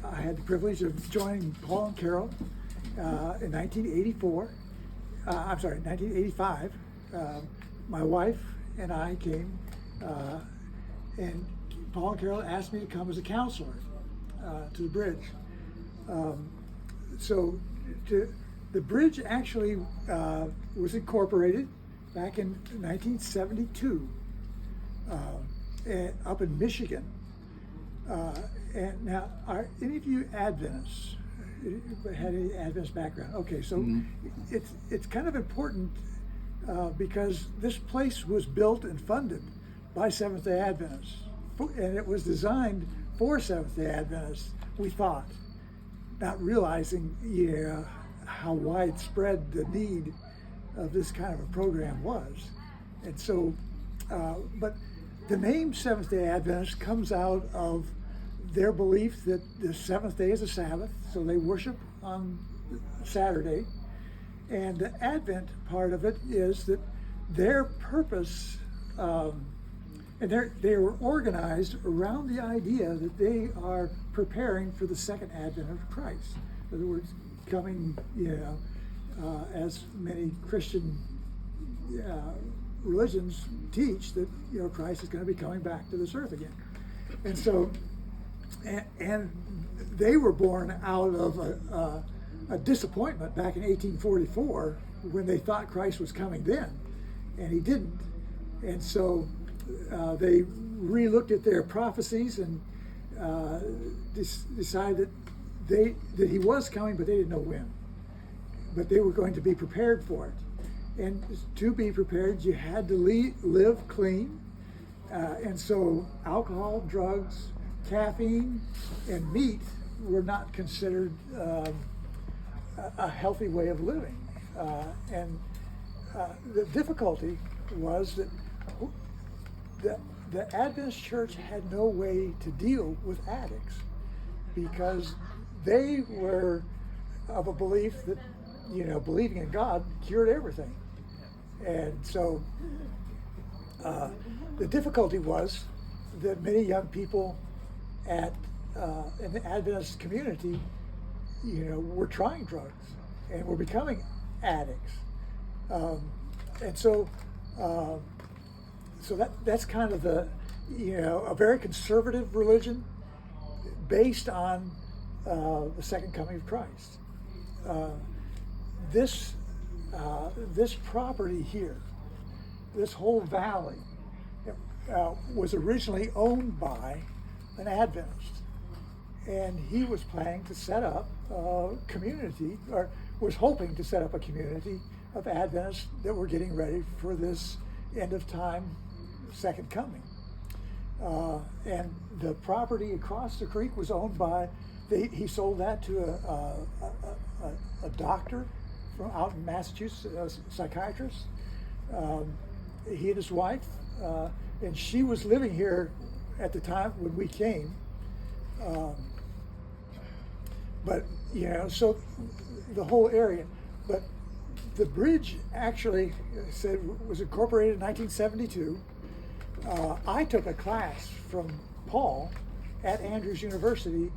I had the privilege of joining Paul and Carol in 1984. 1985. My wife and I came, and Paul and Carol asked me to come as a counselor to the Bridge. The Bridge actually was incorporated back in 1972 up in Michigan. And now, are any of you Adventists? Had any Adventist background? Okay, so it's kind of important because this place was built and funded by Seventh-day Adventists, and it was designed for Seventh-day Adventists, we thought, not realizing how widespread the need of this kind of a program was. And so, but the name Seventh-day Adventist comes out of their belief that the seventh day is a Sabbath, so they worship on Saturday. And the Advent part of it is that their purpose, and they were organized around the idea that they are preparing for the second advent of Christ. In other words, coming, as many Christian religions teach, that Christ is going to be coming back to this earth again. And so, and they were born out of a disappointment back in 1844 when they thought Christ was coming then, and he didn't. And so they re-looked at their prophecies and decided that he was coming, but they didn't know when. But they were going to be prepared for it. And to be prepared, you had to live clean. And so alcohol, drugs, caffeine, and meat were not considered a healthy way of living. And the difficulty was that the Adventist Church had no way to deal with addicts because they were of a belief that, believing in God cured everything. And so the difficulty was that many young people in the Adventist community, were trying drugs and were becoming addicts. And so that's kind of a very conservative religion based on the second coming of Christ. This property here, this whole valley, was originally owned by an Adventist, and he was planning to set up a community, or was hoping to set up a community of Adventists that were getting ready for this end of time second coming. And the property across the creek was owned by, he sold that to a doctor from out in Massachusetts, a psychiatrist. He and his wife, and she was living here at the time when we came. But, so the whole area. But the Bridge actually was incorporated in 1972. I took a class from Paul at Andrews University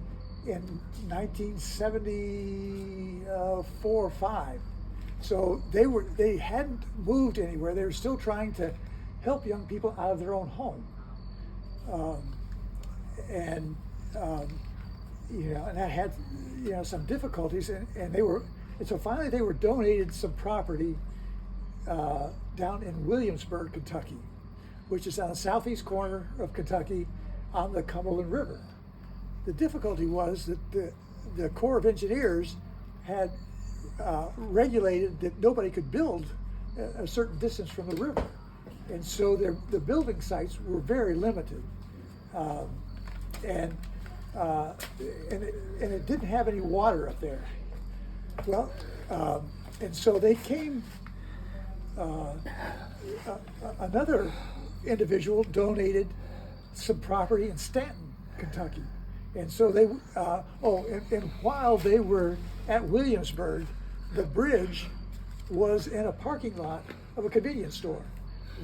in 1974 or 5. So they hadn't moved anywhere. They were still trying to help young people out of their own home. And that had, some difficulties, and so finally they were donated some property down in Williamsburg, Kentucky, which is on the southeast corner of Kentucky on the Cumberland River. The difficulty was that the Corps of Engineers had regulated that nobody could build a certain distance from the river. And so the building sites were very limited. And it didn't have any water up there. Well, and so they came, another individual donated some property in Stanton, Kentucky. And so they, and while they were at Williamsburg, the Bridge was in a parking lot of a convenience store.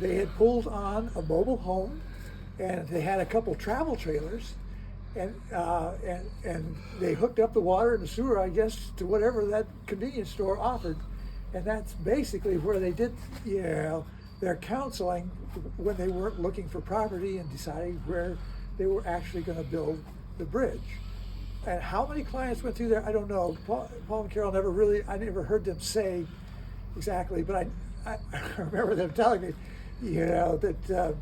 They had pulled on a mobile home, and they had a couple travel trailers, and they hooked up the water and the sewer, I guess, to whatever that convenience store offered, and that's basically where they did, their counseling when they weren't looking for property and deciding where they were actually going to build the bridge. And how many clients went through there, I don't know. Paul and Carol I never heard them say exactly, but I remember them telling me, that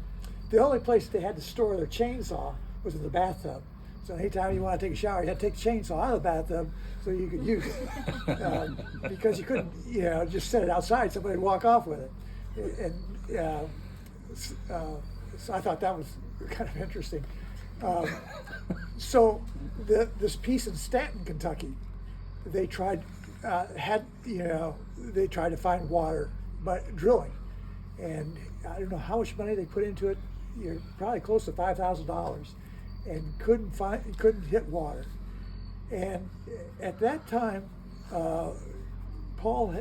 the only place they had to store their chainsaw was in the bathtub. So anytime you want to take a shower, you had to take the chainsaw out of the bathtub so you could use it. Because you couldn't, just set it outside, somebody would walk off with it. And so I thought that was kind of interesting. So this piece in Stanton, Kentucky, they tried they tried to find water by drilling, and I don't know how much money they put into it. Probably close to $5,000, and couldn't hit water. And at that time, Paul,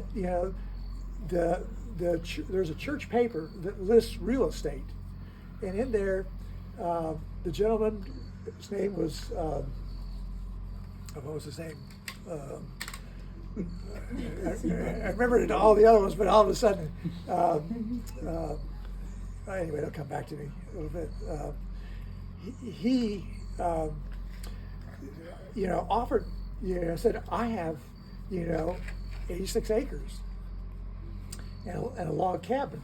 there's a church paper that lists real estate, and in there, the gentleman, his name was, what was his name? I remembered all the other ones, but all of a sudden, anyway, it'll come back to me a little bit. He offered, said, I have, 86 acres and a log cabin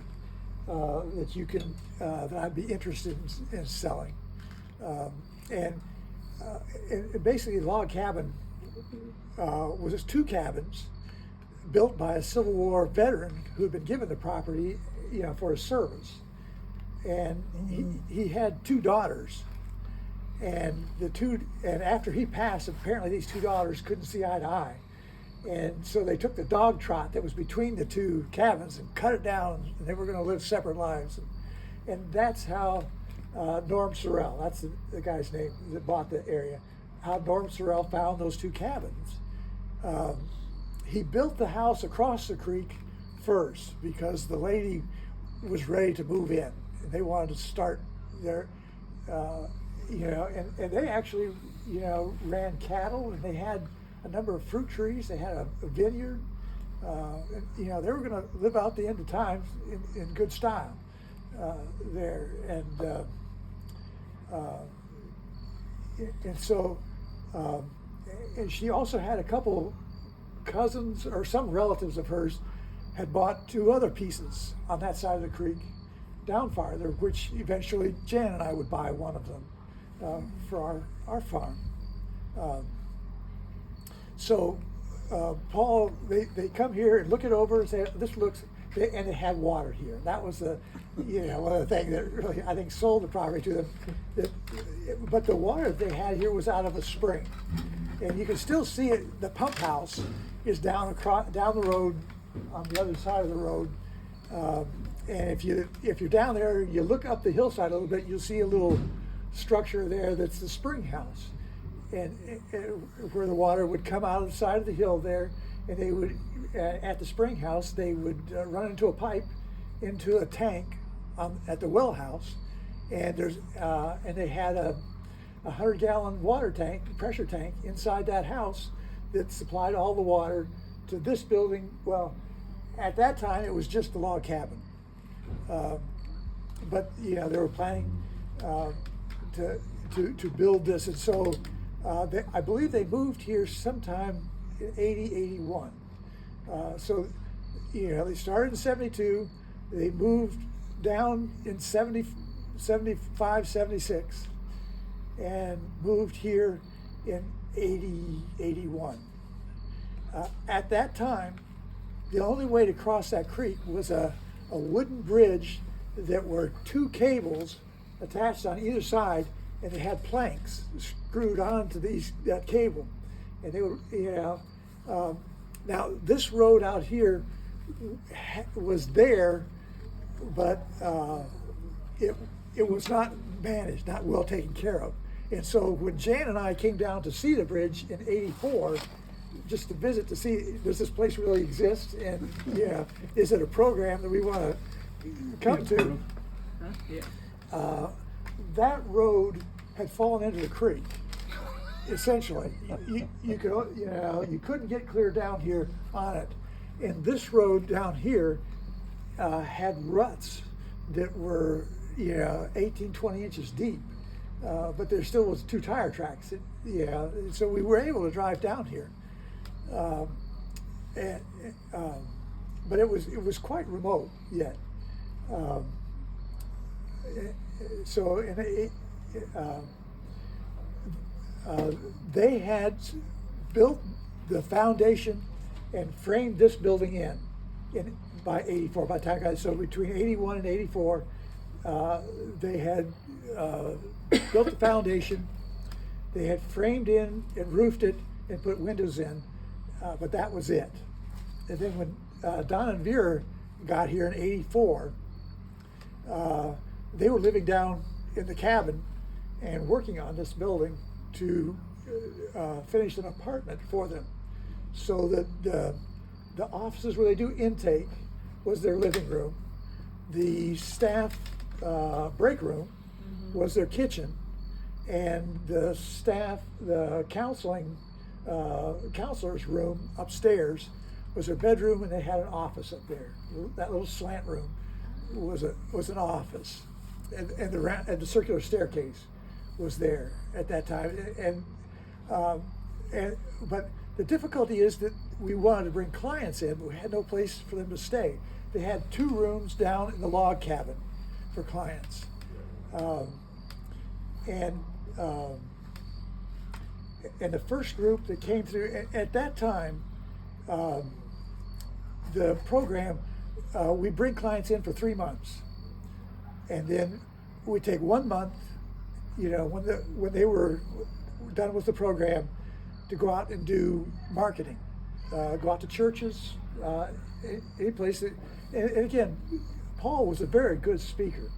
that you can, that I'd be interested in selling. And basically, log cabin was just 2 cabins built by a Civil War veteran who had been given the property, for his service. And he had 2 daughters, and after he passed, apparently these 2 daughters couldn't see eye to eye, and so they took the dog trot that was between the 2 cabins and cut it down, and they were going to live separate lives, and that's how Norm Sorrell, that's the guy's name that bought the area, how Norm Sorrell found those 2 cabins. He built the house across the creek first because the lady was ready to move in, and they wanted to start their, and they actually, ran cattle, and they had a number of fruit trees. They had a vineyard. They were going to live out the end of times in good style there, and so, and she also had a couple cousins or some relatives of hers had bought 2 other pieces on that side of the creek down farther, which eventually Jan and I would buy one of them for our farm. So Paul, they come here and look it over and say, this looks, and it had water here. That was the, one of the things that really, I think, sold the property to them. But the water that they had here was out of a spring. And you can still see it, the pump house is down the road, on the other side of the road. And if you're down there, you look up the hillside a little bit, you'll see a little structure there that's the spring house. And where the water would come out of the side of the hill there, and they would, at the spring house, they would run into a pipe into a tank at the well house, and they had a 100-gallon water tank, pressure tank, inside that house that supplied all the water to this building. Well, at that time it was just the log cabin, but they were planning to build this, and so I believe they moved here sometime in 80, 81. So they started in 72, they moved down in 70, 75, 76, and moved here in 80, 81. At that time, the only way to cross that creek was a wooden bridge that were 2 cables attached on either side, and they had planks screwed onto that cable, and they were, now this road out here was there, but it was not managed, not well taken care of. And so when Jan and I came down to see the bridge in 84, just to visit to see, does this place really exist? And is it a program that we want to come to? That road had fallen into the creek. essentially, you could, you couldn't get clear down here on it. And this road down here had ruts that were, 18, 20 inches deep. But there still was 2 tire tracks. So we were able to drive down here. And, but it was quite remote yet. So they had built the foundation and framed this building in by 84. By the time I got, so between 81 and 84, they had built the foundation. They had framed in and roofed it and put windows in, but that was it. And then when Don and Vera got here in 84, they were living down in the cabin and working on this building to finish an apartment for them. So that the offices where they do intake was their living room. The staff break room was their kitchen, and the staff, the counselor's room upstairs was their bedroom, and they had an office up there. That little slant room was an office, and the circular staircase was there at that time. But the difficulty is that we wanted to bring clients in, but we had no place for them to stay. They had 2 rooms down in the log cabin for clients. And the first group that came through, at that time, the program, we bring clients in for 3 months. And then we take 1 month, when they were done with the program, to go out and do marketing, go out to churches, any place that, and again, Paul was a very good speaker.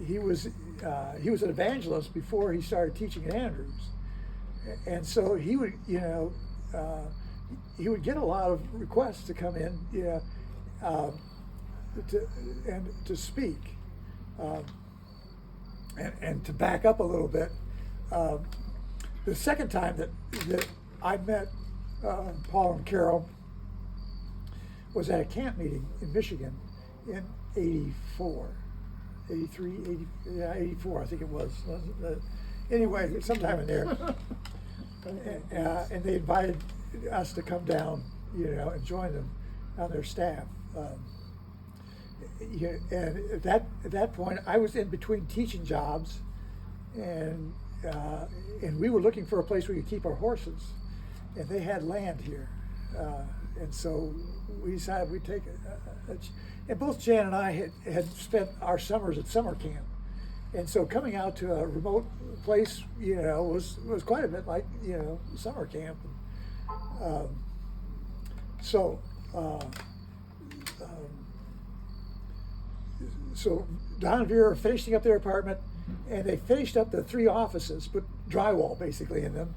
He was an evangelist before he started teaching at Andrews, and so he would get a lot of requests to come in, to speak, and to back up a little bit. The second time that I met Paul and Carol was at a camp meeting in Michigan in 84, 83, 80, 84, I think it was. Anyway, sometime in there. And they invited us to come down, and join them on their staff. And at that point, I was in between teaching jobs, and we were looking for a place where we could keep our horses, and they had land here, and so we decided we'd take it. And both Jan and I had spent our summers at summer camp, and so coming out to a remote place, was quite a bit like summer camp. So Don and Vera are finishing up their apartment, and they finished up the 3 offices, put drywall basically in them,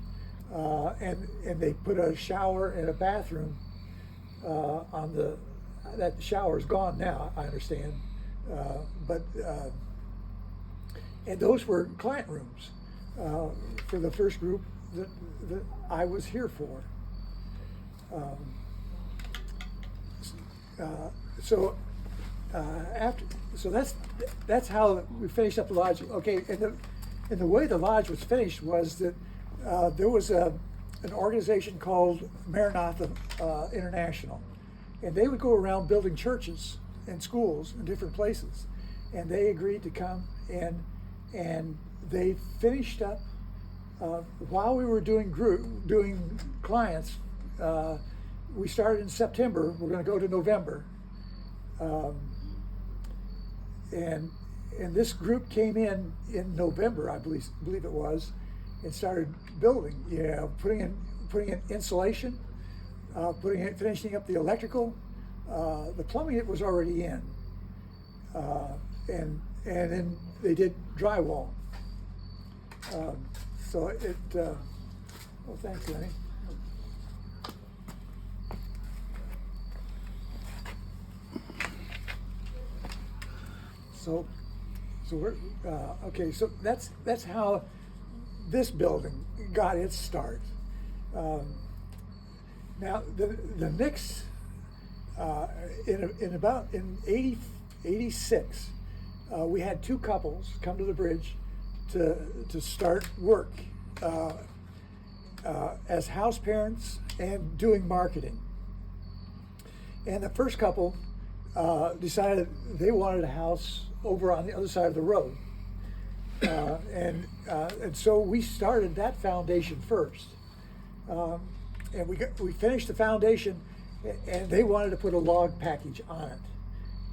and they put a shower and a bathroom that shower is gone now, I understand, and those were client rooms for the first group that I was here for. So that's how we finished up the lodge. Okay, and the way the lodge was finished was that there was an organization called Maranatha International, and they would go around building churches and schools in different places, and they agreed to come, and they finished up while we were doing clients. We started in September. We're going to go to November. And this group came in November, I believe it was, and started building, putting in insulation, finishing up the electrical. The plumbing it was already in, and then they did drywall. Thanks, Lenny. So we're okay. So that's how this building got its start. Now the next in 86, we had two couples come to the bridge to start work as house parents and doing marketing. And the first couple decided they wanted a house over on the other side of the road. And so we started that foundation first. And we finished the foundation, and they wanted to put a log package on it.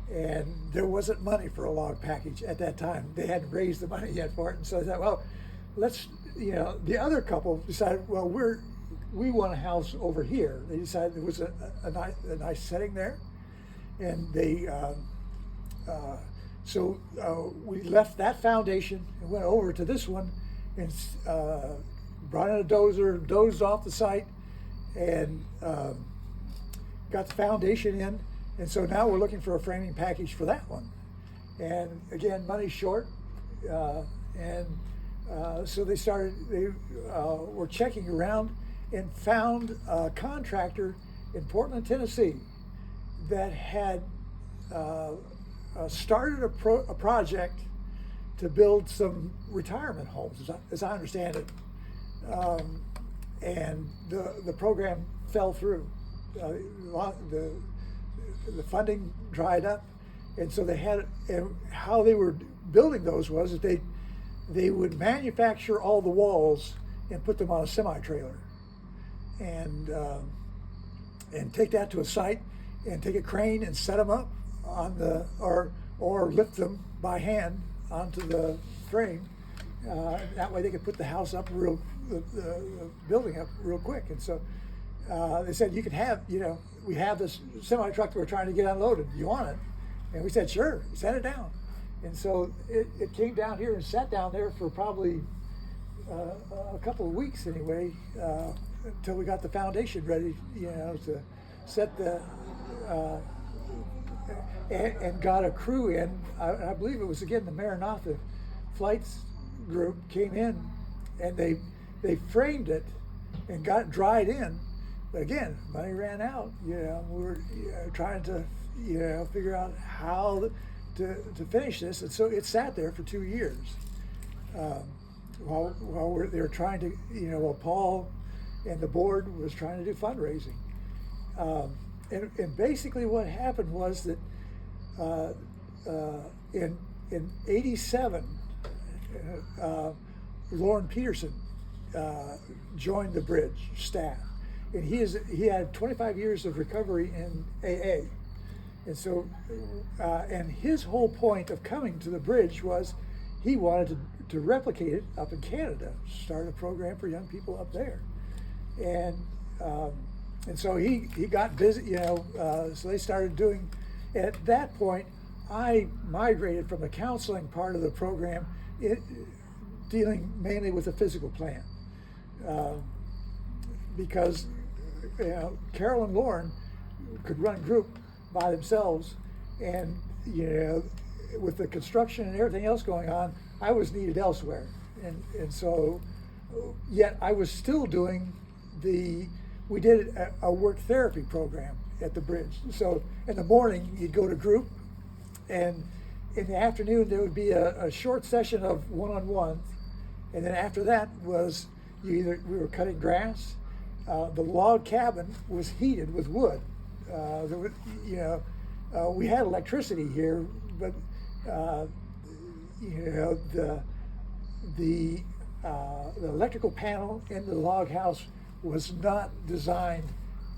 And there wasn't money for a log package at that time. They hadn't raised the money yet for it. And so they thought, well, the other couple decided, well, we want a house over here. They decided there was a nice setting there. And so we left that foundation and went over to this one and brought in a dozer, dozed off the site, and got the foundation in. And so now we're looking for a framing package for that one. And again, money's short. So they were checking around and found a contractor in Portland, Tennessee that had started a project to build some retirement homes, as I understand it. And the program fell through. The funding dried up, and so and how they were building those was that they would manufacture all the walls and put them on a semi-trailer, and take that to a site and take a crane and set them up on or lift them by hand onto the frame. That way they could put the house up the building up real quick. And so they said, you can have, we have this semi truck that we're trying to get unloaded. Do you want it? And we said, sure, send it down. And so it came down here and sat down there for probably a couple of weeks anyway, until we got the foundation ready, to set the, and got a crew in. I believe it was, again, the Maranatha Flights group came in, and they framed it and got it dried in. But again, money ran out. We were trying to, figure out how to finish this, and so it sat there for 2 years. While they were trying to, while Paul and the board was trying to do fundraising. And basically what happened was that in 87, Lauren Peterson joined the bridge staff, and he had 25 years of recovery in AA, and so and his whole point of coming to the bridge was he wanted to replicate it up in Canada, start a program for young people up there, and so he got busy, so they started doing. At that point, I migrated from the counseling part of the program, dealing mainly with the physical plan, because Carol and Lauren could run a group by themselves, and with the construction and everything else going on, I was needed elsewhere, and so yet I was still doing we did a work therapy program at the bridge. So in the morning you'd go to group, and in the afternoon there would be a short session of one-on-one, and then after that was we were cutting grass. The log cabin was heated with wood. We had electricity here, but the electrical panel in the log house was not designed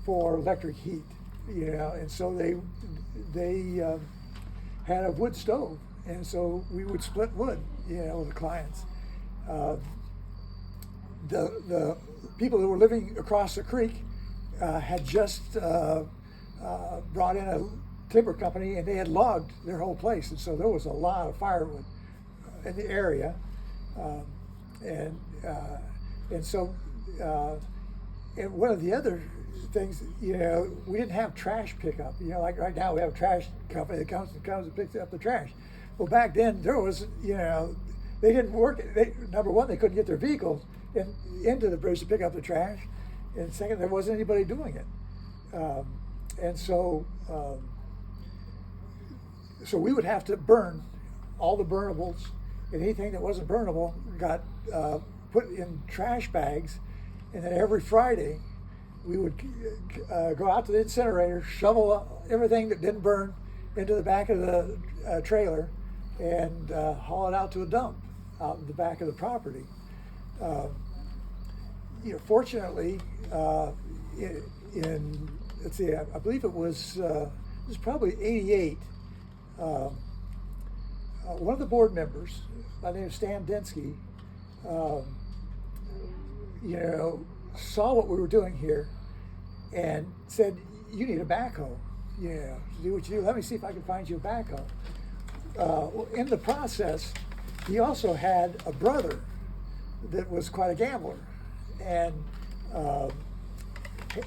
for electric heat, and so they had a wood stove, and so we would split wood, with the clients. The people that were living across the creek had just brought in a timber company, and they had logged their whole place, and so there was a lot of firewood in the area, and so and one of the other things, we didn't have trash pickup. Like right now we have a trash company that comes and picks up the trash. Well, back then there was, they didn't work. Number one, they couldn't get their vehicles into the bridge to pick up the trash, and second, there wasn't anybody doing it. And so we would have to burn all the burnables, and anything that wasn't burnable got put in trash bags, and then every Friday we would go out to the incinerator, shovel everything that didn't burn into the back of the trailer, and haul it out to a dump out in the back of the property. Fortunately, in let's see, I believe it was probably '88. One of the board members, by the name of Stan Densky, saw what we were doing here and said, "You need a backhoe. To do what you do. Let me see if I can find you a backhoe." In the process, he also had a brother that was quite a gambler and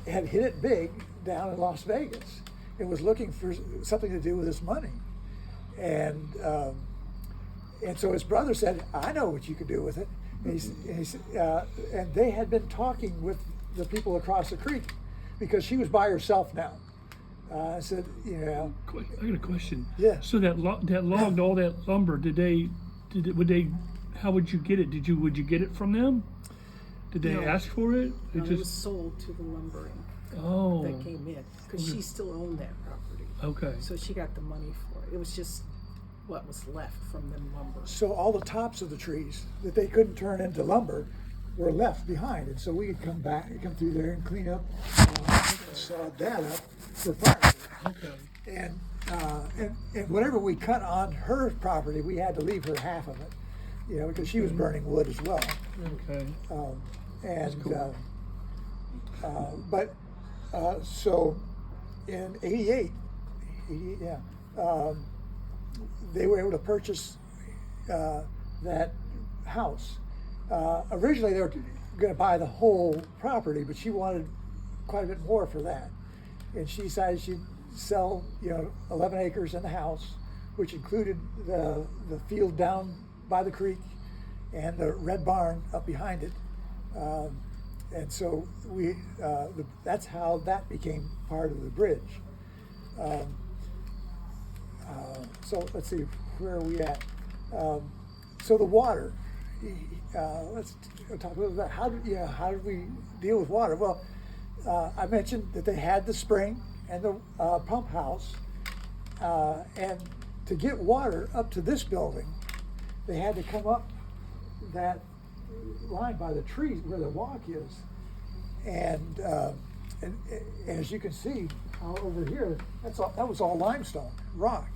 had hit it big down in Las Vegas and was looking for something to do with his money. And so his brother said, "I know what you could do with it." And they had been talking with the people across the creek because she was by herself now. I said, I got a question. Yeah. So that logged all that lumber. How would you get it? Would you get it from them? Did they ask for it? No, it was sold to the lumbering that came in because she still owned that property. Okay. So she got the money for it. It was just what was left from them lumber. So all the tops of the trees that they couldn't turn into lumber were left behind, and so we could come through there and clean up, sawed that up for fire. Okay. And whatever we cut on her property, we had to leave her half of it, because she was burning wood as well. Okay. So in '88, they were able to purchase that house. Originally, they were going to buy the whole property, but she wanted quite a bit more for that. And she decided she'd sell, 11 acres and the house, which included the field down by the creek and the red barn up behind it. And so that's how that became part of the bridge. So let's see, where are we at? So the water. Let's talk a little bit about how did we deal with water? Well, I mentioned that they had the spring and the pump house, and to get water up to this building, they had to come up that line by the trees where the walk is, and as you can see over here, that was all limestone rock,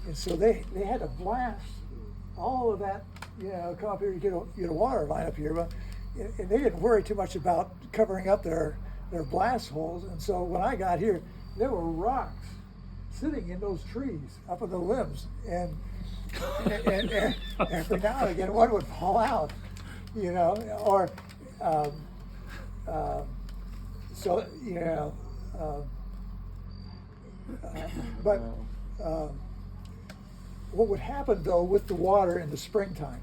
and so they had to blast all of that, come up here to get a water line up here, but and they didn't worry too much about covering up their blast holes. And so when I got here, there were rocks sitting in those trees up in the limbs, and every now and again one would fall out, or but what would happen though with the water in the springtime,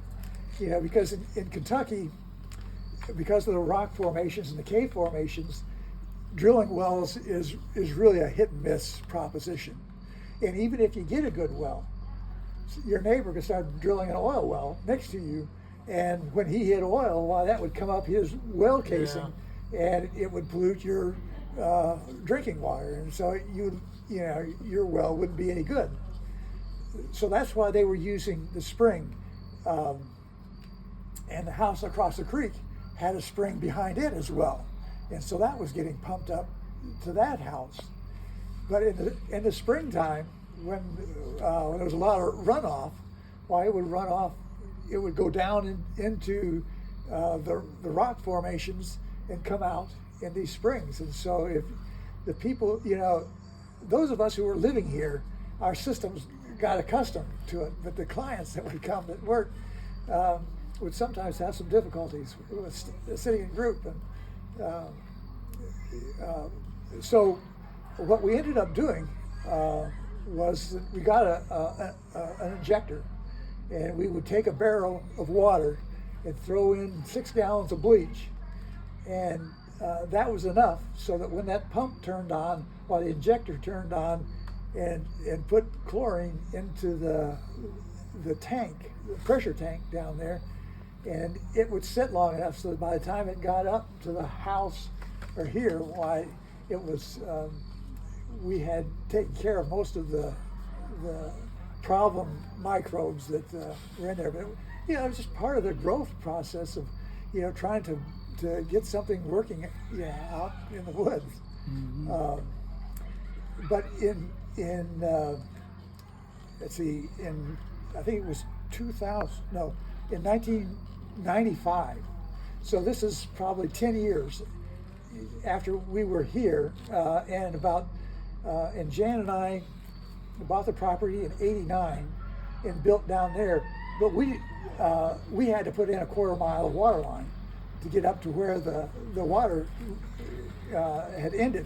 because in Kentucky, because of the rock formations and the cave formations, drilling wells is really a hit and miss proposition. And even if you get a good well, your neighbor could start drilling an oil well next to you, and when he hit oil, that would come up his well casing, and it would pollute your drinking water, and so your well wouldn't be any good. So that's why they were using the spring, and the house across the creek had a spring behind it as well, and so that was getting pumped up to that house. But in the springtime, when there was a lot of runoff, it would run off. It would go down into the rock formations and come out in these springs. And so if the people, those of us who were living here, our systems got accustomed to it. But the clients that would come that weren't would sometimes have some difficulties with sitting in group. And so what we ended up doing was that we got an injector, and we would take a barrel of water and throw in 6 gallons of bleach, and that was enough so that when that pump turned on, while the injector turned on, and put chlorine into the tank, the pressure tank down there, and it would sit long enough so that by the time it got up to the house or here, why it was, we had taken care of most of the problem microbes that were in there. But it was just part of the growth process of trying to get something working out in the woods. Mm-hmm. But in let's see, in I think it was 1995. So this is probably 10 years after we were here, and Jan and I bought the property in '89 and built down there. But we had to put in a 1/4 mile of water line to get up to where the water had ended.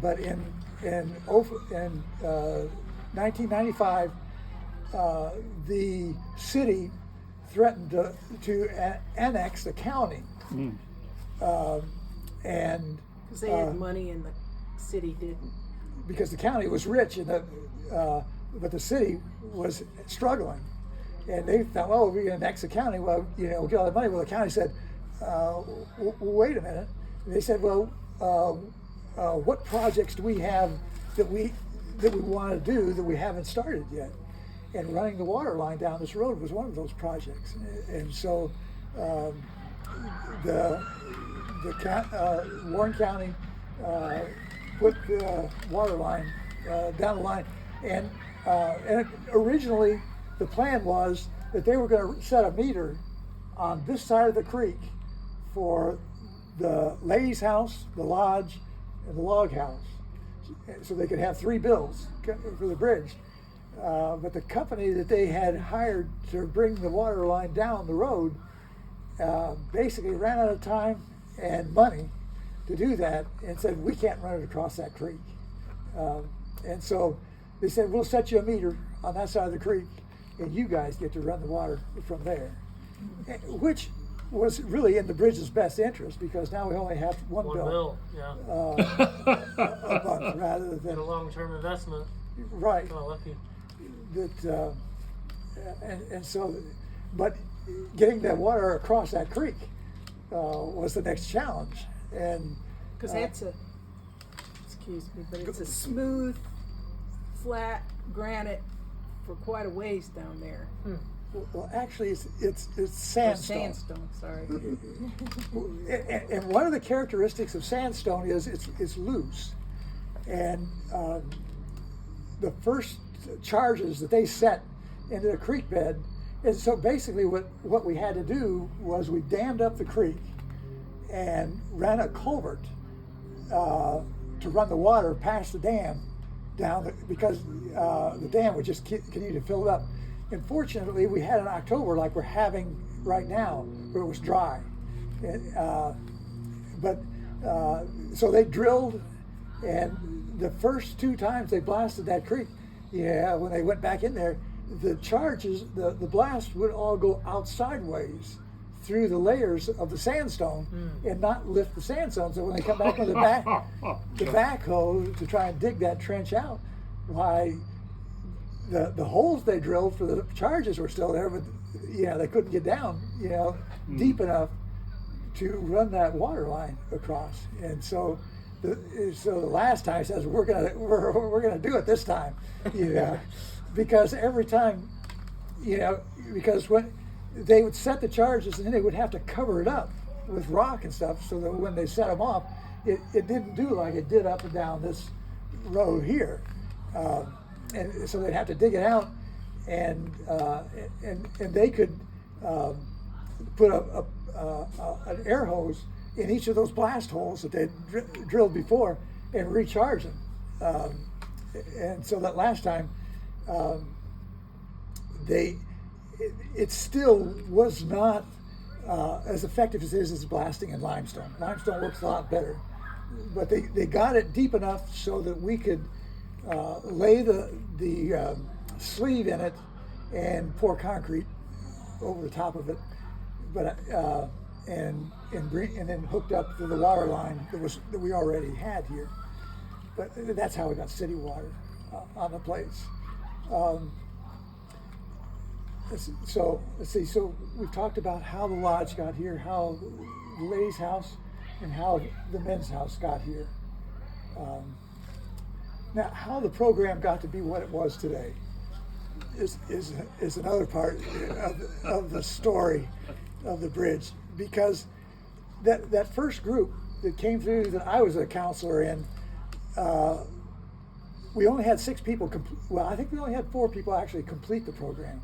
But in 1995, the city threatened to annex the county, and because they had money and the city didn't. Because the county was rich, and but the city was struggling, and they thought, well, we're going to annex the county. Well, we'll get all the money. Well, the county said, wait a minute. And they said, well, what projects do we have that we want to do that we haven't started yet? And running the water line down this road was one of those projects. And so Warren County put the water line down the line, and originally the plan was that they were going to set a meter on this side of the creek for the lady's house, the lodge, and the log house, so they could have 3 bills for the bridge. But the company that they had hired to bring the water line down the road basically ran out of time and money to do that, and said, we can't run it across that creek. And so they said, we'll set you a meter on that side of the creek, and you guys get to run the water from there, which was really in the bridge's best interest, because now we only have one bill yeah. a month rather than a long-term investment. Right. Oh, lucky. That and so, but getting that water across that creek was the next challenge, and Because that's it's a smooth, flat granite for quite a ways down there. well, actually, it's Or sandstone. sandstone, sorry. And one of the characteristics of sandstone is it's loose, and the first charges that they set into the creek bed, and so basically what we had to do was we dammed up the creek and ran a culvert to run the water past the dam down because the dam would just continue to fill it up. And fortunately, we had an October like we're having right now, where it was dry. So they drilled, and the first 2 times they blasted that creek, when they went back in there, the charges, the blast would all go out sideways through the layers of the sandstone and not lift the sandstone. So when they come back with the backhoe to try and dig that trench out, why the holes they drilled for the charges were still there, but they couldn't get down deep enough to run that water line across. And so the last time he says we're gonna do it this time, because every time, because when they would set the charges and then they would have to cover it up with rock and stuff, so that when they set them off, it didn't do like it did up and down this road here, and so they'd have to dig it out, and they could put an air hose in each of those blast holes that they drilled before and recharge them. And so that last time, it still was not as effective as it is as blasting in limestone. Limestone works a lot better, but they got it deep enough so that we could lay the sleeve in it and pour concrete over the top of it, but and then hooked up to the water line that we already had here. But that's how we got city water on the place. So let's see. So we've talked about how the lodge got here, how the ladies' house, and how the men's house got here. Now, how the program got to be what it was today is another part of the story of the bridge, because that first group that came through that I was a counselor in, we only had 6 people. Well, I think we only had 4 people actually complete the program.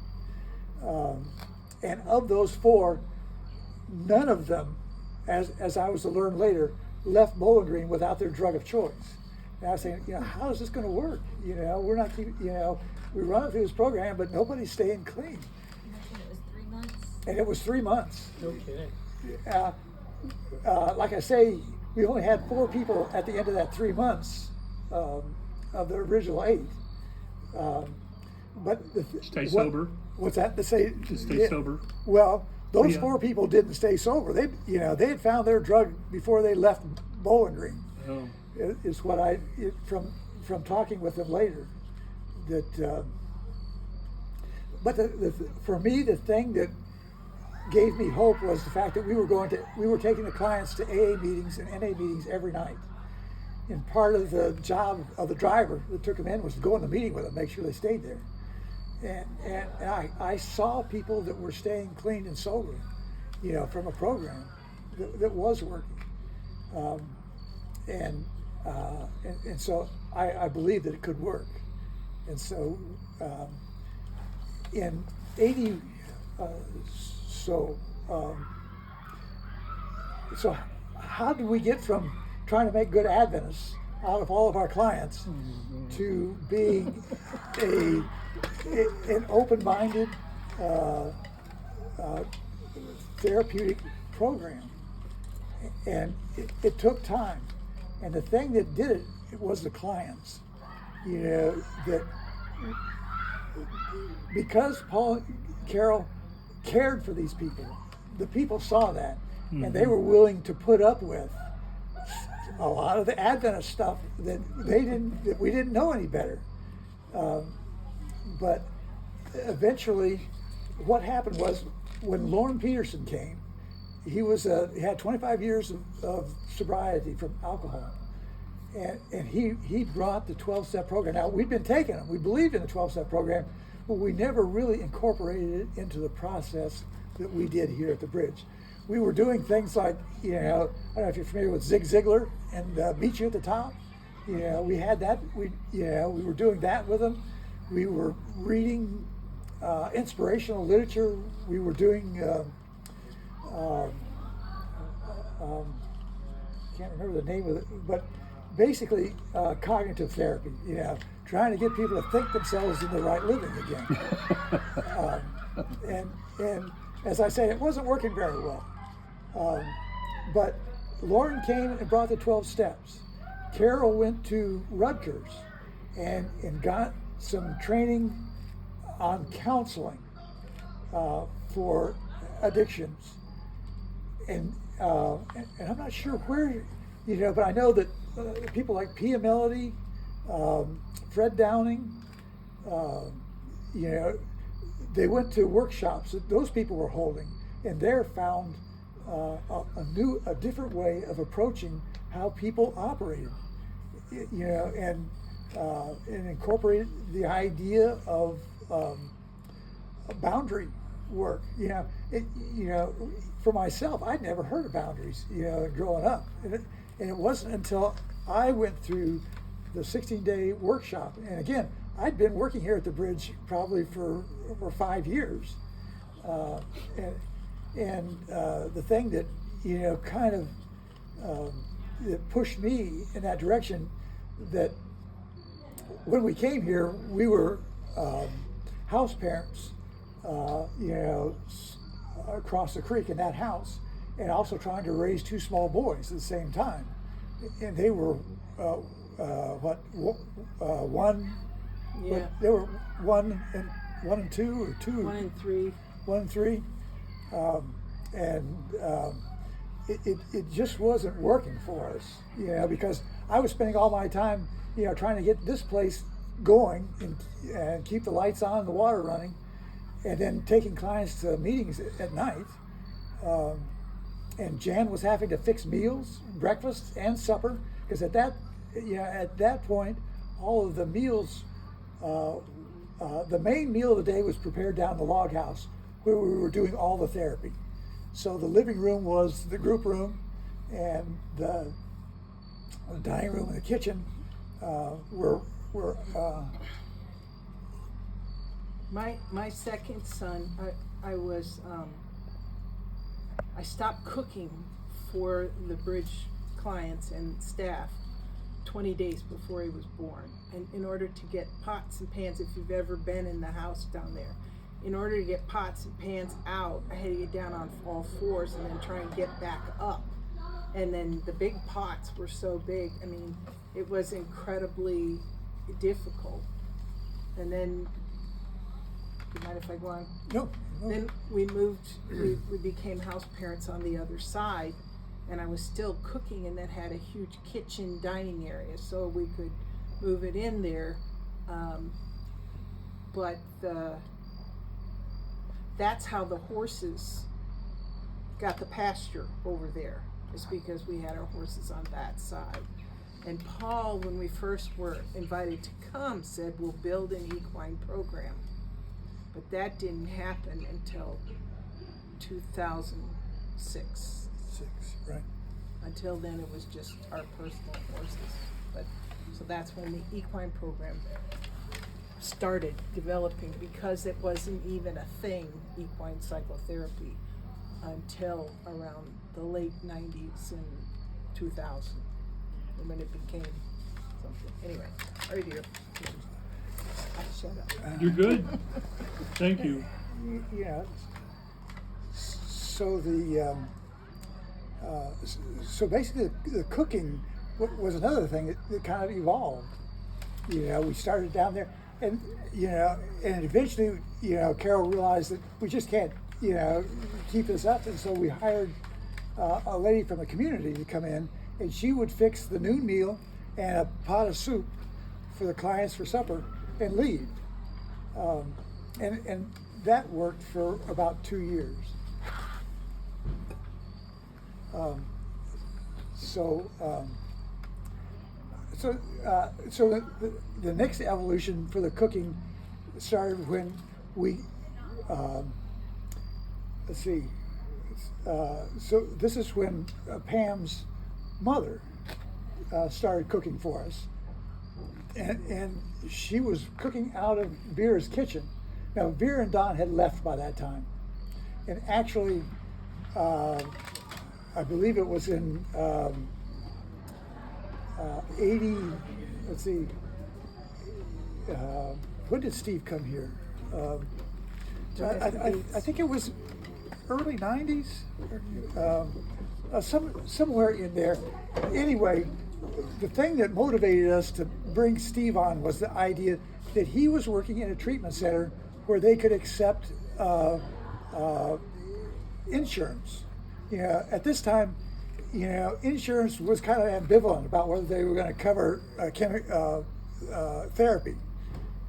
And of those 4, none of them, as I was to learn later, left Bowling Green without their drug of choice. And I was saying, how is this going to work? We're not keeping, we run it through this program, but nobody's staying clean. And it was 3 months. Okay. Like I say, we only had 4 people at the end of that 3 months of the original 8. But Stay sober. What's that? To stay Sober. Well, those 4 people didn't stay sober. They had found their drug before they left Bowling Green. Oh. Is what from talking with them later. That, but for me, the thing that gave me hope was the fact that we were taking the clients to AA meetings and NA meetings every night. And part of the job of the driver that took them in was to go in the meeting with them, make sure they stayed there. And I saw people that were staying clean and sober, from a program that was working. And so I believe that it could work. And so in 80, so how did we get from trying to make good Adventists out of all of our clients to being an open-minded therapeutic program? And it took time. And the thing that did it was the clients. That because Paul Carol cared for these people, the people saw that, and they were willing to put up with a lot of the Adventist stuff that we didn't know any better. But eventually, what happened was when Lauren Peterson came, he had 25 years of sobriety from alcohol, and he brought the 12-step program. Now, we'd been taking them. We believed in the 12-step program, but we never really incorporated it into the process that we did here at the Bridge. We were doing things like, I don't know if you're familiar with Zig Ziglar and Meet You at the Top. We had that. We were doing that with them. We were reading inspirational literature. We were doing, can't remember the name of it, but basically cognitive therapy, trying to get people to think themselves in the right living again. And as I say, it wasn't working very well. But Lauren came and brought the 12 steps. Carol went to Rutgers and got some training on counseling for addictions. And I'm not sure where, but I know that people like Pia Melody, Fred Downing, they went to workshops that those people were holding, and there found a different way of approaching how people operated, and incorporated the idea of boundary work. For myself, I'd never heard of boundaries, growing up, and it wasn't until I went through the 16-day workshop. And again, I'd been working here at the Bridge probably for 5 years, and the thing that kind of that pushed me in that direction, that when we came here, we were house parents, across the creek in that house, and also trying to raise 2 small boys at the same time. And they were one. Yeah. They were 1 1 and 2 or 2? 1 and 3. 1 and 3. And it just wasn't working for us, because I was spending all my time, trying to get this place going and keep the lights on, the water running, and then taking clients to meetings at night. And Jan was having to fix meals, breakfast and supper, because at that point, all of the meals, the main meal of the day was prepared down in the log house where we were doing all the therapy. So the living room was the group room, and the dining room and the kitchen were My second son, I stopped cooking for the bridge clients and staff 20 days before he was born. And in order to get pots and pans, if you've ever been in the house down there, in order to get pots and pans out, I had to get down on all fours and then try and get back up. And then the big pots were so big, I mean, it was incredibly difficult. And then, do you mind if I go on? no. Then we moved, we became house parents on the other side, and I was still cooking, and that had a huge kitchen dining area, so we could move it in there. But that's how the horses got the pasture over there, is because we had our horses on that side. And Paul, when we first were invited to come, said, we'll build an equine program. But that didn't happen until 2006. Right. Until then, it was just our personal horses. But so that's when the equine program started developing, because it wasn't even a thing, equine psychotherapy, until around the late 90s and 2000, when it became something. Anyway, right here. Shut up. You're good. Thank you. Yeah. So so basically the cooking was another thing that kind of evolved. We started down there, and and eventually, Carol realized that we just can't, keep this up, and so we hired a lady from the community to come in, and she would fix the noon meal and a pot of soup for the clients for supper and leave. And that worked for about 2 years. So the next evolution for the cooking started when we, let's see, so this is when Pam's mother started cooking for us. And she was cooking out of Vera's kitchen. Now, Vera and Don had left by that time. And actually, I believe it was in 80, let's see, when did Steve come here? I think it was early 90s, somewhere in there. Anyway, the thing that motivated us to bring Steve on was the idea that he was working in a treatment center where they could accept insurance. At this time, insurance was kind of ambivalent about whether they were going to cover therapy,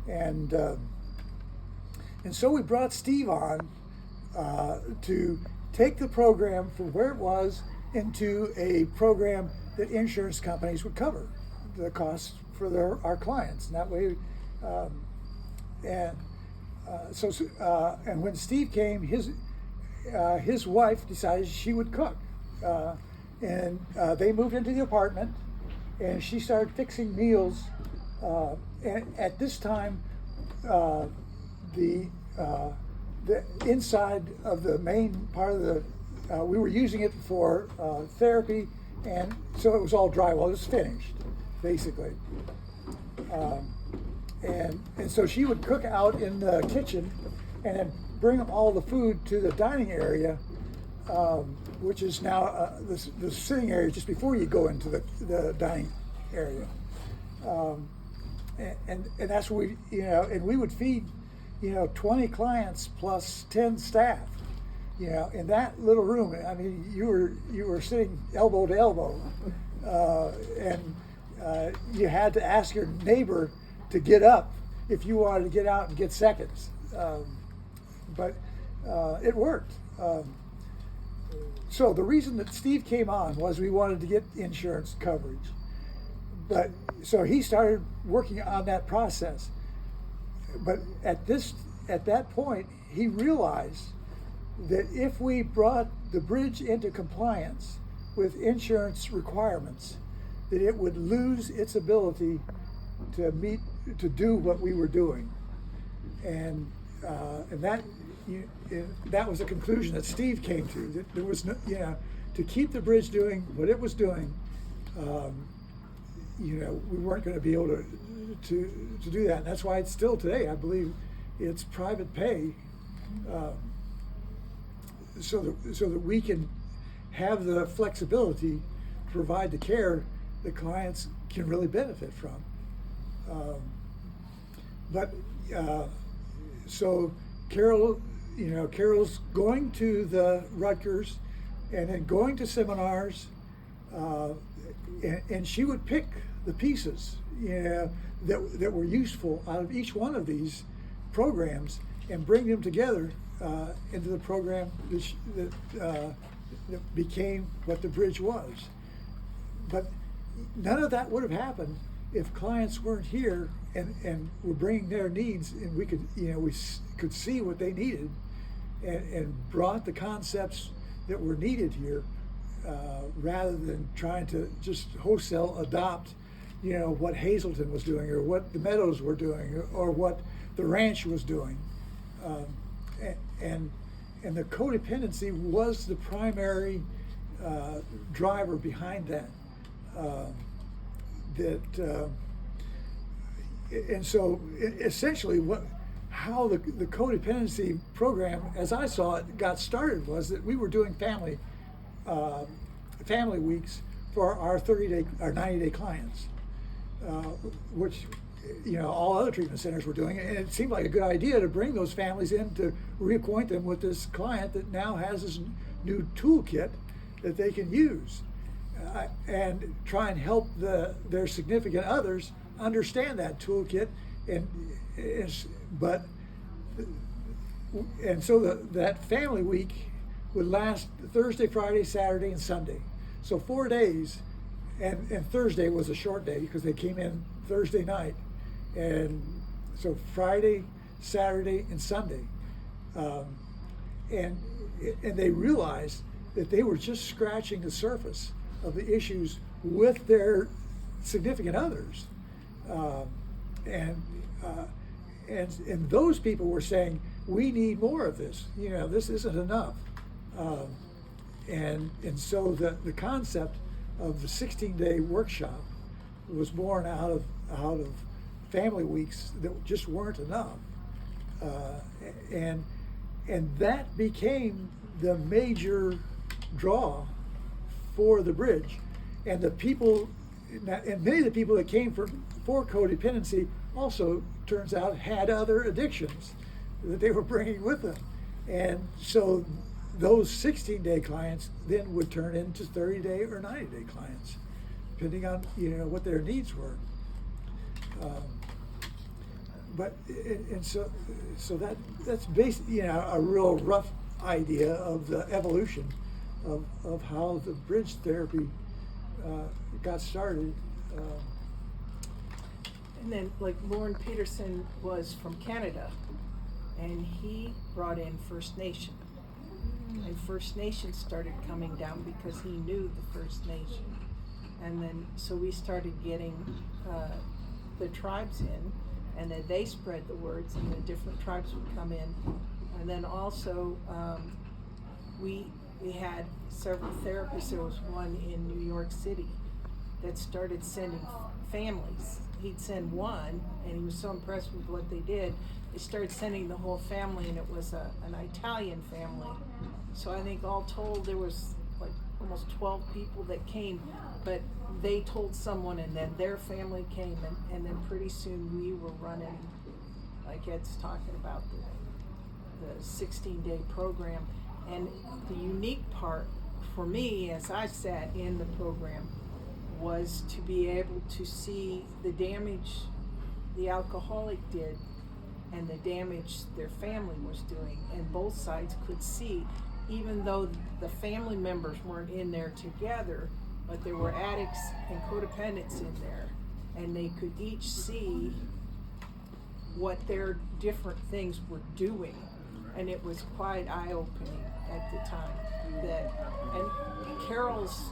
and so we brought Steve on to take the program from where it was into a program that insurance companies would cover the costs for our clients, and that way, and when Steve came, his wife decided she would cook, and they moved into the apartment, and she started fixing meals. And at this time, the inside of the main part of the we were using it for therapy, and so it was all drywall. It was finished, basically. And so she would cook out in the kitchen and then bring all the food to the dining area, which is now the sitting area just before you go into the dining area. And that's where we, and we would feed 20 clients plus 10 staff, in that little room. I mean, you were sitting elbow to elbow, and you had to ask your neighbor to get up if you wanted to get out and get seconds. But it worked. So the reason that Steve came on was we wanted to get insurance coverage. But so he started working on that process. But at that point, he realized that if we brought the bridge into compliance with insurance requirements, that it would lose its ability to do what we were doing. And that was a conclusion that Steve came to, that there was no, to keep the bridge doing what it was doing, we weren't going to be able to do that. And that's why it's still today, I believe, it's private pay, so that we can have the flexibility to provide the care that clients can really benefit from. So Carol's going to the Rutgers and then going to seminars, and she would pick the pieces that were useful out of each one of these programs and bring them together into the program that became what the bridge was. But none of that would have happened if clients weren't here and were bringing their needs, and we could see what they needed, and brought the concepts that were needed here, rather than trying to just wholesale adopt, what Hazleton was doing, or what the Meadows were doing, or what the ranch was doing, and the codependency was the primary driver behind that. And so essentially how the codependency program, as I saw it, got started was that we were doing family weeks for our 90-day clients, which all other treatment centers were doing, and it seemed like a good idea to bring those families in to reacquaint them with this client that now has this new toolkit that they can use, and try and help their significant others understand that toolkit, so that family week would last Thursday, Friday, Saturday, and Sunday. So 4 days, and Thursday was a short day because they came in Thursday night, and so Friday, Saturday, and Sunday, and they realized that they were just scratching the surface of the issues with their significant others, and those people were saying, we need more of this. This isn't enough, and so the concept of the 16-day workshop was born out of family weeks that just weren't enough, and that became the major draw for the bridge. And the people, and many of the people that came for codependency also, turns out, had other addictions that they were bringing with them. And so those 16-day clients then would turn into 30-day or 90-day clients, depending on what their needs were. So that's basically a real rough idea of the evolution of how the bridge therapy got started. And then, like, Lauren Peterson was from Canada, and he brought in First Nation. And First Nation started coming down because he knew the First Nation. And then, so we started getting the tribes in, and then they spread the words, and the different tribes would come in. And then also, we had several therapists. There was one in New York City that started sending families. He'd send one, and he was so impressed with what they did. They started sending the whole family, and it was an Italian family. So I think all told there was like almost 12 people that came, but they told someone, and then their family came, and then pretty soon we were running like Ed's talking about the 16-day program. And the unique part for me, as I sat in the program, was to be able to see the damage the alcoholic did and the damage their family was doing, and both sides could see, even though the family members weren't in there together, but there were addicts and codependents in there, and they could each see what their different things were doing, and it was quite eye-opening at the time. And Carol's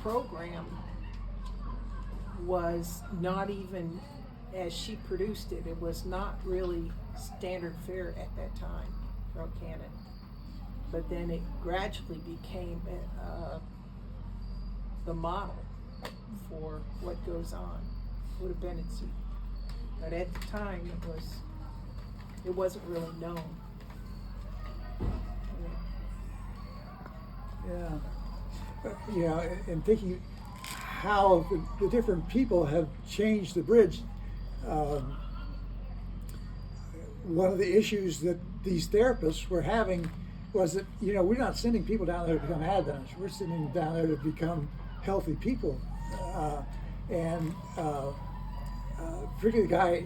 program was not even, as she produced it, it was not really standard fare at that time, Carol Cannon. But then it gradually became the model for what goes on, codependency. But at the time, it wasn't really known. Yeah, and thinking how the different people have changed the bridge. One of the issues that these therapists were having was that, we're not sending people down there to become Adventists. We're sending them down there to become healthy people. Particularly the guy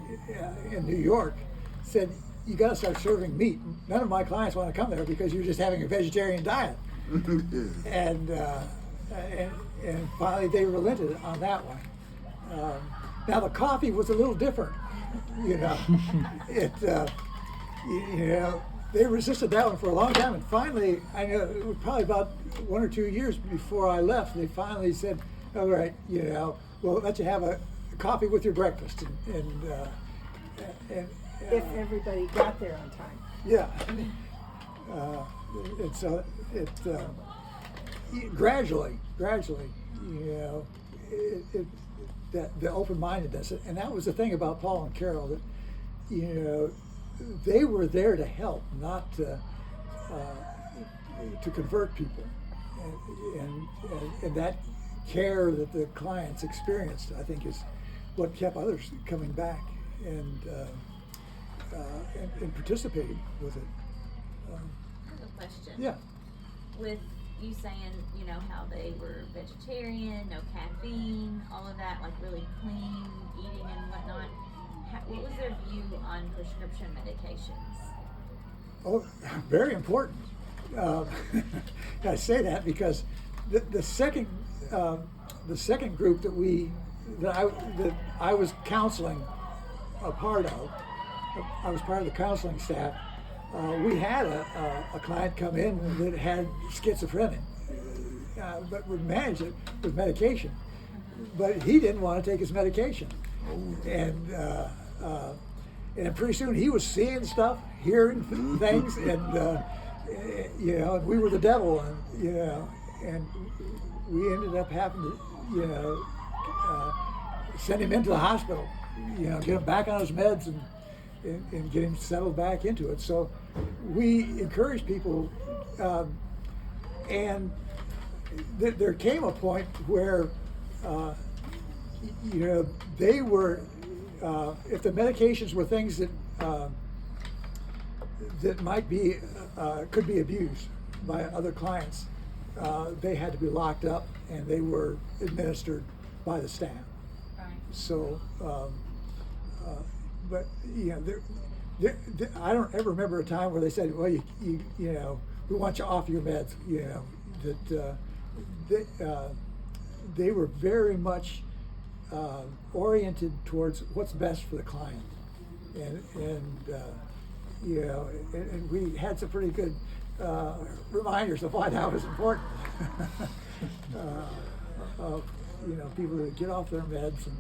in New York said, you got to start serving meat. None of my clients want to come there because you're just having a vegetarian diet. And finally they relented on that one. Now the coffee was a little different, they resisted that one for a long time, and finally, I know it was probably about 1 or 2 years before I left, they finally said, all right, we'll let you have a coffee with your breakfast, and If everybody got there on time. yeah. And so it gradually, that the open-mindedness, and that was the thing about Paul and Carol, that they were there to help, not to convert people, and that care that the clients experienced, I think, is what kept others coming back and participating with it. I have a question. Yeah. With you saying, how they were vegetarian, no caffeine, all of that, like really clean eating and whatnot, what was their view on prescription medications? Oh, very important. I say that because the second group that I was counseling a part of, I was part of the counseling staff. We had a client come in that had schizophrenia, but would manage it with medication. But he didn't want to take his medication, and pretty soon he was seeing stuff, hearing things, and we were the devil, and we ended up having to send him into the hospital, get him back on his meds and get him settled back into it. So we encourage people, and there came a point where they were, if the medications were things that might be could be abused by other clients, they had to be locked up and they were administered by the staff. Right. So, but I don't ever remember a time where they said, "Well, we want you off your meds." They were very much oriented towards what's best for the client, and we had some pretty good reminders of why that was important. Of people to get off their meds and.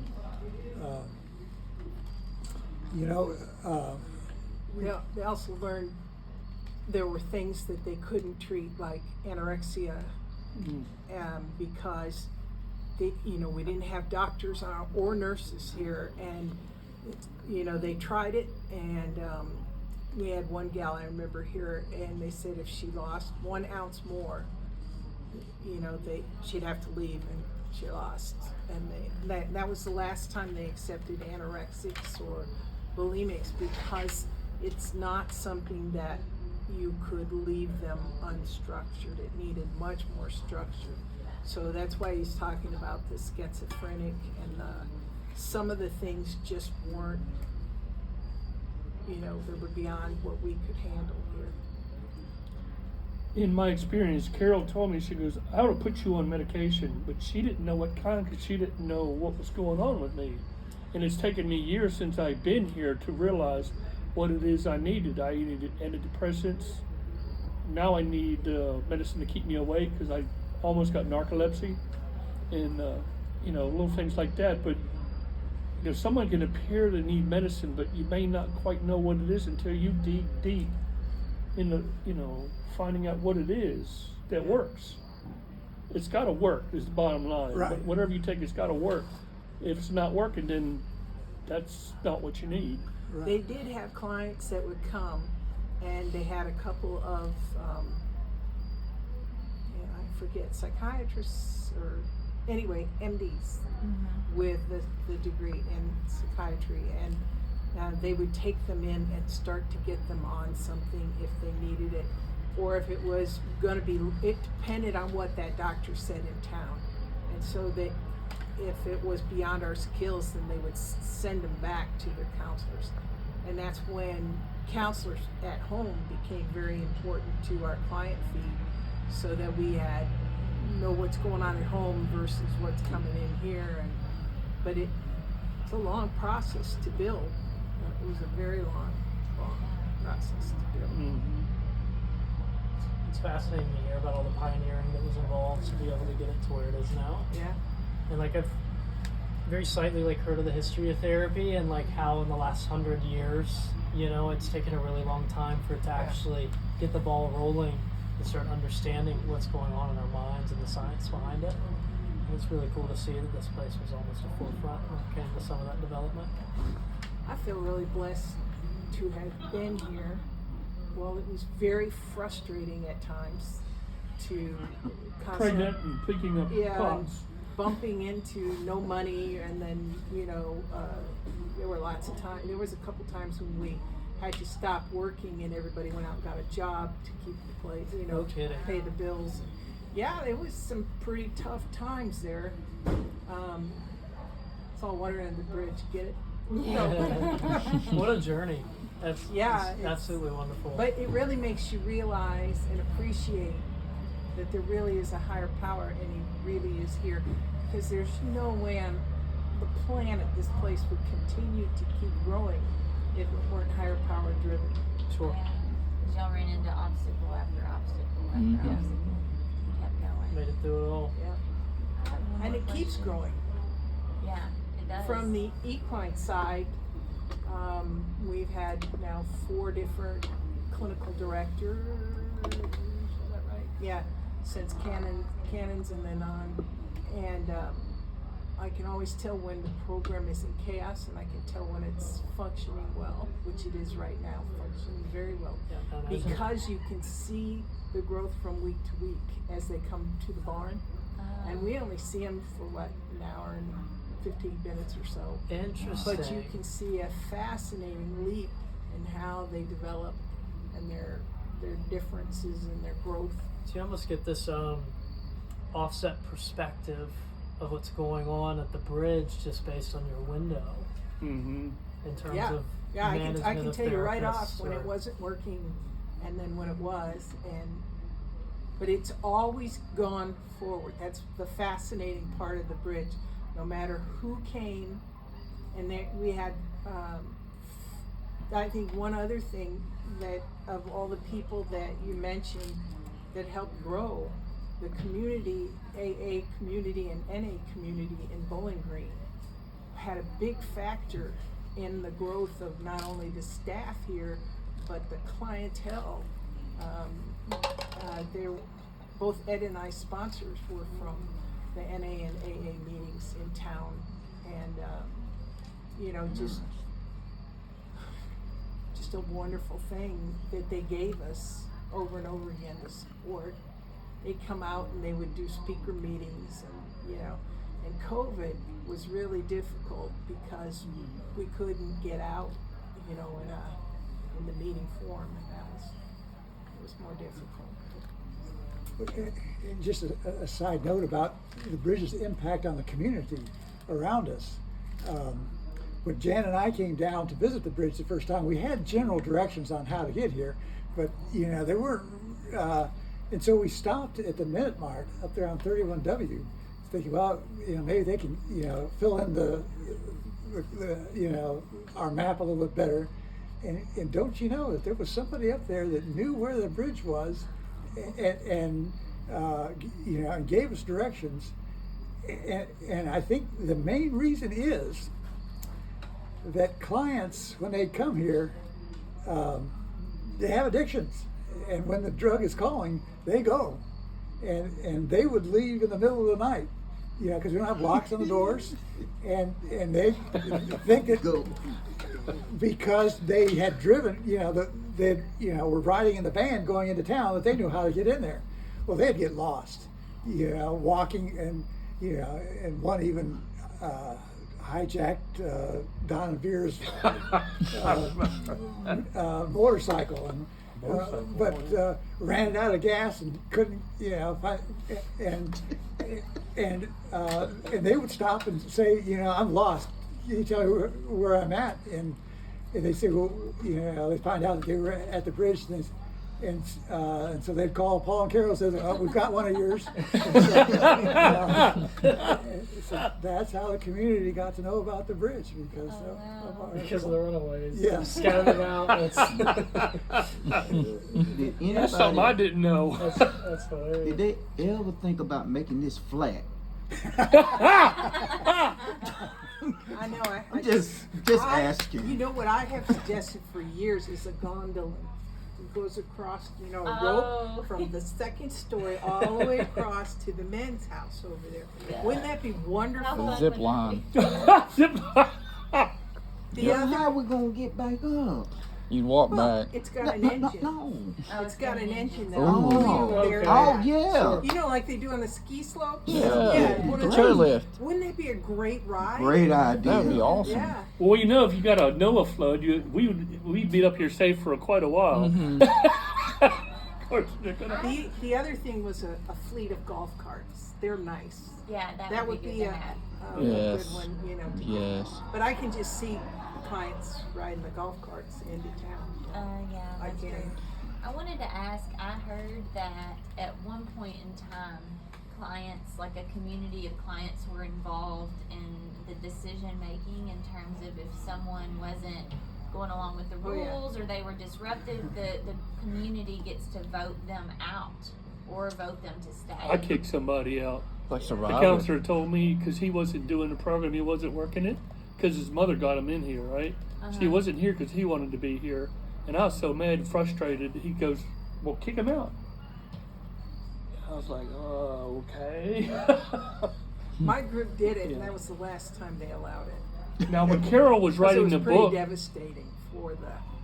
They also learned there were things that they couldn't treat, like anorexia, because we didn't have doctors or nurses here, and they tried it, and we had one gal I remember here, and they said if she lost 1 ounce more, she'd have to leave, and she lost, and that was the last time they accepted anorexics or bulimics because it's not something that you could leave them unstructured. It needed much more structure. So that's why he's talking about the schizophrenic and some of the things just weren't, they were beyond what we could handle here. In my experience, Carol told me, she goes, I would have put you on medication, but she didn't know what kind because she didn't know what was going on with me. And it's taken me years since I've been here to realize what it is I needed. I needed antidepressants. Now I need medicine to keep me awake because I almost got narcolepsy and, little things like that. But, someone can appear to need medicine, but you may not quite know what it is until you dig deep in the, finding out what it is that works. It's got to work is the bottom line. Right. But whatever you take, it's got to work. If it's not working, then that's not what you need. Right. They did have clients that would come, and they had a couple of, I forget, psychiatrists or anyway, MDs with the degree in psychiatry, and they would take them in and start to get them on something if they needed it, or if it was going to be, it depended on what that doctor said in town. And so that if it was beyond our skills, then they would send them back to their counselors. And that's when counselors at home became very important to our client feed, so that we had know what's going on at home versus what's coming in here. But it's a long process to build. It was a very long process to build. Mm-hmm. It's fascinating to hear about all the pioneering that was involved to be able to get it to where it is now. Yeah. And I've very slightly heard of the history of therapy and how in the last 100 years, it's taken a really long time for it to actually get the ball rolling and start understanding what's going on in our minds and the science behind it. And it's really cool to see that this place was almost a forefront when it came to some of that development. I feel really blessed to have been here. Well, it was very frustrating at times to Pregnant and picking up pots. bumping into no money, and then there were lots of times. There was a couple times when we had to stop working and everybody went out and got a job to keep the place, No to kidding. pay the bills. Yeah, it was some pretty tough times there. It's all water under the bridge. Get it? What a journey. That's Yeah, it's it's- absolutely wonderful. But it really makes you realize and appreciate that there really is a higher power, and he really is here, because there's no way on the planet this place would continue to keep growing if it weren't higher power driven. Sure. Yeah. 'Cause y'all ran into obstacle after obstacle after Mhm. obstacle. Kept going. Made it through it all. Yeah. I have one And more it keeps question. growing. Yeah, it does. From the equine side, we've had now 4 different clinical directors. Is that right? Yeah, since Cannons and then on. And I can always tell when the program is in chaos, and I can tell when it's functioning well, which it is right now, functioning very well. Yeah, I imagine. Because you can see the growth from week to week as they come to the barn. And we only see them for an hour and 15 minutes or so. Interesting. But you can see a fascinating leap in how they develop and their differences and their growth. So you almost get this offset perspective of what's going on at the bridge just based on your window Mm-hmm. in terms Yeah, of yeah, I management can of tell you right off therapists when it or- wasn't working and then when it was, but it's always gone forward. That's the fascinating part of the bridge. No matter who came, and we had, I think one other thing that of all the people that you mentioned that helped grow the community, AA community and NA community in Bowling Green, had a big factor in the growth of not only the staff here, but the clientele. Both Ed and I sponsors were from the NA and AA meetings in town, and just a wonderful thing that they gave us over and over again, the support. They'd come out and they would do speaker meetings, and COVID was really difficult because we couldn't get out you know, in the meeting form, and it was more difficult. And just a side note about the bridge's impact on the community around us. When Jan and I came down to visit the bridge the first time, we had general directions on how to get here, but you know, there weren't, and so we stopped at the Minute Mart up there on 31W, thinking, well, you know, maybe they can, you know, fill in the you know, our map a little bit better. And don't you know that there was somebody up there that knew where the bridge was, and you know, and gave us directions. And I think the main reason is that clients, when they come here, they have addictions, and when the drug is calling, they go, and they would leave in the middle of the night, you know, because we don't have locks on the doors, and they think that because they had driven, you know, they you know, were riding in the van going into town, that they knew how to get in there. Well, they'd get lost, you know, walking, and you know, and one even hijacked Don and Veer's motorcycle, and but ran it out of gas and couldn't, you know, find, and they would stop and say, you know, I'm lost. You tell me where I'm at, and they say, well, you know, they find out that they were at the bridge, and so they'd call Paul and Carol and say, oh, we've got one of yours. So that's how the community got to know about the bridge, because Because of the runaways. Yeah. Scattered them out. That's something I didn't know. That's hilarious. Did they ever think about making this flat? I know. I'm just asking. You know what I have suggested for years is a gondola. It goes across, you know, a rope from the second story all the way across to the men's house over there. Yeah. Wouldn't that be wonderful? How Zip line. How we gonna get back up? You'd walk Well, back. it's got an engine. No. It's got an engine that Oh. pulls you over there. Oh yeah. You know, like they do on the ski slopes? Yeah. one The of chair those. lift. Wouldn't that be a great ride? Great idea. That would be awesome. Yeah. Well, you know, if you got a Noah flood, we'd be up here safe for quite a while. Of course, they're gonna. The other thing was a fleet of golf carts. They're nice. Yeah, That would would be be good a to have. Yes. good one, you know. Yes. But I can just see clients riding the golf carts into town. Yeah, I that's can. true. I wanted to ask, I heard that at one point in time, clients, like a community of clients, were involved in the decision making in terms of if someone wasn't going along with the Oh, yeah. rules or they were disruptive, the community gets to vote them out or vote them to stay. I kicked somebody out. Like The Survivor. counselor told me because he wasn't doing the program, he wasn't working it, because his mother got him in here, right? So he wasn't here because he wanted to be here. And I was so mad and frustrated, he goes, well, kick him out. I was like, oh, okay. My group did it, and that was the last time they allowed it. Now, when Carol was 'Cause writing it was the pretty book, devastating for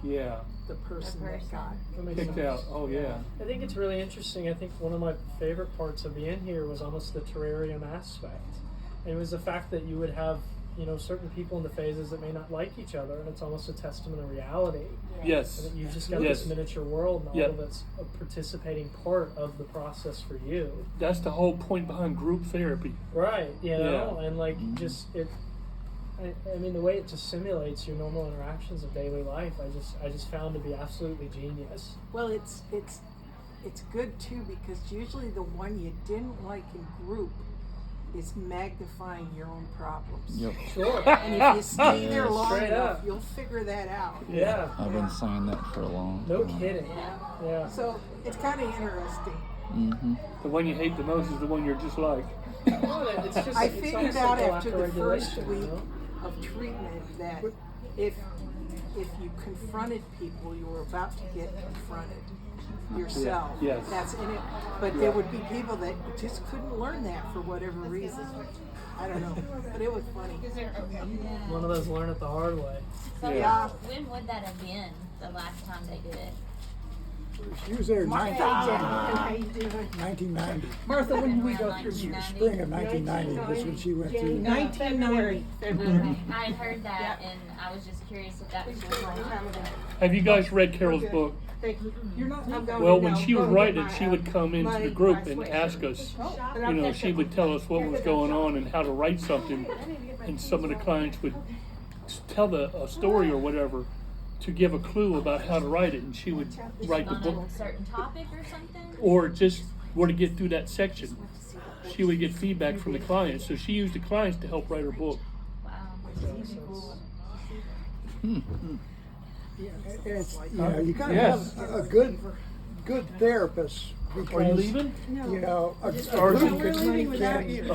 yeah, the person that person. got That makes kicked sense. out. Oh, yeah. I think it's really interesting. I think one of my favorite parts of being here was almost the terrarium aspect. And it was the fact that you would have, you know, certain people in the phases that may not like each other, and it's almost a testament of reality. Yes. And that you've just got Yes. this miniature world, and all Yep. of it's a participating part of the process for you. That's the whole point behind group therapy. Right, you know, Yeah. and like just it. I mean, the way it just simulates your normal interactions of daily life, I just found to be absolutely genius. Well, it's good too, because usually the one you didn't like in group is magnifying your own problems. Yep. Sure. And if you stay there Yes. long Straight enough, up. you'll figure that out. Yeah. I've been saying that for a long No time. kidding. Yeah. So it's kind of interesting. Mm-hmm. The one you hate the most is the one you're just like. Well, it's just, I it's figured almost out like a after lack the of first regulation, week you know? of treatment that if you confronted people, you were about to get confronted yourself. Yeah, yes. That's in it. But there would be people that just couldn't learn that for whatever reason. I don't know. But it was funny. One of those learn it the hard way. So Yeah. when would that have been the last time they did it? She was there in How you doing? 1990. Martha, when did we go Around through? 1990? Spring of 1990 was when she went through. 1990. February. I had heard that, and I was just curious if that was true or not. Have you guys read Carol's book? Thank you. You're not, I'm going Well, to when now. she would Go write get it, my, she would come into my- the group my and sweatshirt. ask us, And I'll you know, catch she up would with tell you. us what was going on and how to write something. And some of the clients would tell a story or whatever to give a clue about how to write it, and she would write the On book, a certain topic or something? or just where to get through that section. She would get feedback from the clients, so she used the clients to help write her book. Wow. It's, you know, you gotta Yes. have a good therapist because, Are you leaving? you know, a Or is group it- can, you know,